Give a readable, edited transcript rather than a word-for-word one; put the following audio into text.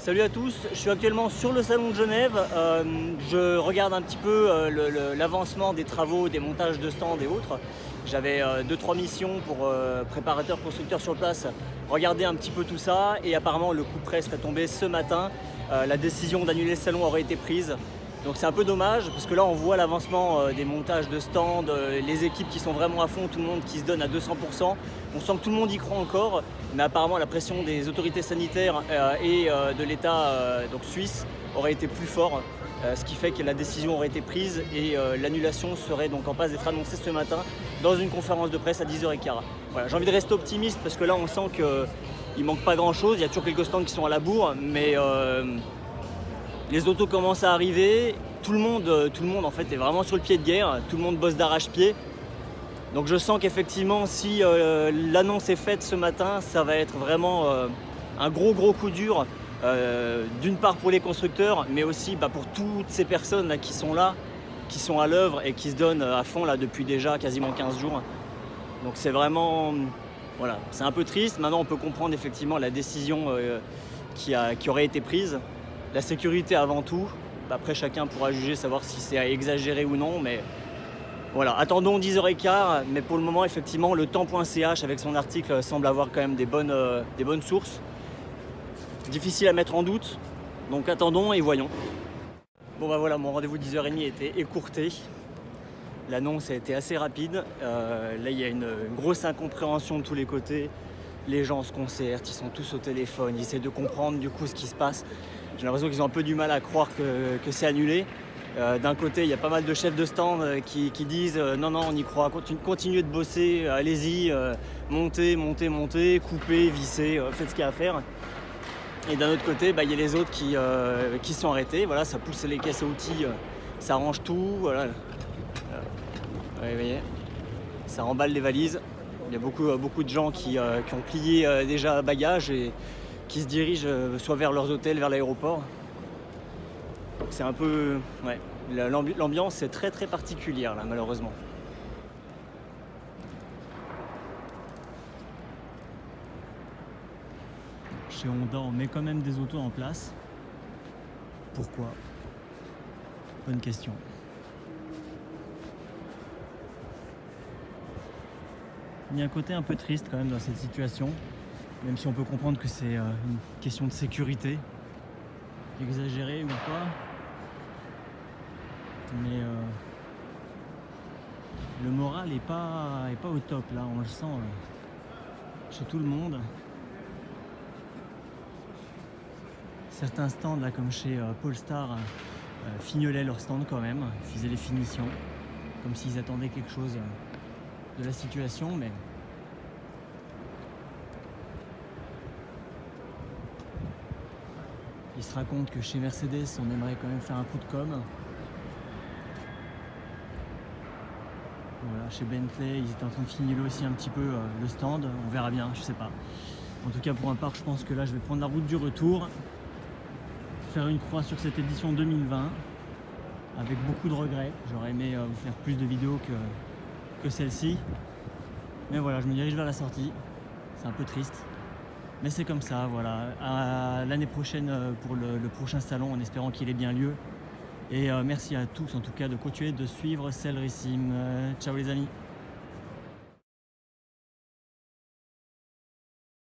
Salut à tous, je suis actuellement sur le salon de Genève. Je regarde un petit peu l'avancement des travaux, des montages de stands et autres. J'avais 2-3 missions pour préparateurs, constructeurs sur place, regarder un petit peu tout ça et apparemment le coup de presse serait tombé ce matin. La décision d'annuler le salon aurait été prise. Donc c'est un peu dommage parce que là on voit l'avancement des montages de stands, les équipes qui sont vraiment à fond, tout le monde qui se donne à 200%. On sent que tout le monde y croit encore, mais apparemment la pression des autorités sanitaires et de l'État donc suisse aurait été plus fort, ce qui fait que la décision aurait été prise et l'annulation serait donc en passe d'être annoncée ce matin dans une conférence de presse à 10h15. Voilà, j'ai envie de rester optimiste parce que là on sent qu'il manque pas grand chose, il y a toujours quelques stands qui sont à la bourre, mais les autos commencent à arriver, tout le monde en fait est vraiment sur le pied de guerre, tout le monde bosse d'arrache-pied. Donc je sens qu'effectivement si l'annonce est faite ce matin, ça va être vraiment un gros coup dur, d'une part pour les constructeurs, mais aussi pour toutes ces personnes là, qui sont là, qui sont à l'œuvre et qui se donnent à fond là, depuis déjà quasiment 15 jours. Donc c'est vraiment, voilà, c'est un peu triste. Maintenant on peut comprendre effectivement la décision qui aurait été prise. La sécurité avant tout, après chacun pourra juger, savoir si c'est à exagérer ou non, mais voilà, attendons 10h15, mais pour le moment effectivement le temps.ch avec son article semble avoir quand même des bonnes sources. Difficile à mettre en doute, donc attendons et voyons. Bon voilà, mon rendez-vous 10h30 était écourté. L'annonce a été assez rapide. Là il y a une grosse incompréhension de tous les côtés. Les gens se concertent, ils sont tous au téléphone, ils essaient de comprendre du coup ce qui se passe. J'ai l'impression qu'ils ont un peu du mal à croire que c'est annulé. D'un côté, il y a pas mal de chefs de stand qui disent non, on y croit, continuez de bosser, allez-y, montez, coupez, vissez, faites ce qu'il y a à faire. Et d'un autre côté, il y a les autres qui sont arrêtés. Voilà, ça pousse les caisses à outils, ça range tout. Voilà. Vous voyez, ça remballe les valises. Il y a beaucoup de gens qui ont plié déjà bagages et qui se dirigent soit vers leurs hôtels, vers l'aéroport. C'est un peu... Ouais, l'ambiance est très particulière là, malheureusement. Chez Honda, on met quand même des autos en place. Pourquoi? Bonne question. Il y a un côté un peu triste quand même dans cette situation, même si on peut comprendre que c'est une question de sécurité, exagérée ou pas. Mais le moral est pas au top là, on le sent chez tout le monde. Certains stands là, comme chez Polestar, fignolaient leur stand quand même, faisaient les finitions, comme s'ils attendaient quelque chose de la situation, mais il se raconte que chez Mercedes on aimerait quand même faire un coup de com'. Voilà, chez Bentley ils étaient en train de fignoler aussi un petit peu le stand, on verra bien, je sais pas. En tout cas pour ma part je pense que là je vais prendre la route du retour, faire une croix sur cette édition 2020 avec beaucoup de regrets. J'aurais aimé vous faire plus de vidéos que celle-ci. Mais voilà, je me dirige vers la sortie. C'est un peu triste. Mais c'est comme ça, voilà. À l'année prochaine pour le prochain salon, en espérant qu'il ait bien lieu. Et merci à tous, en tout cas, de continuer de suivre Cell Racing. Ciao les amis.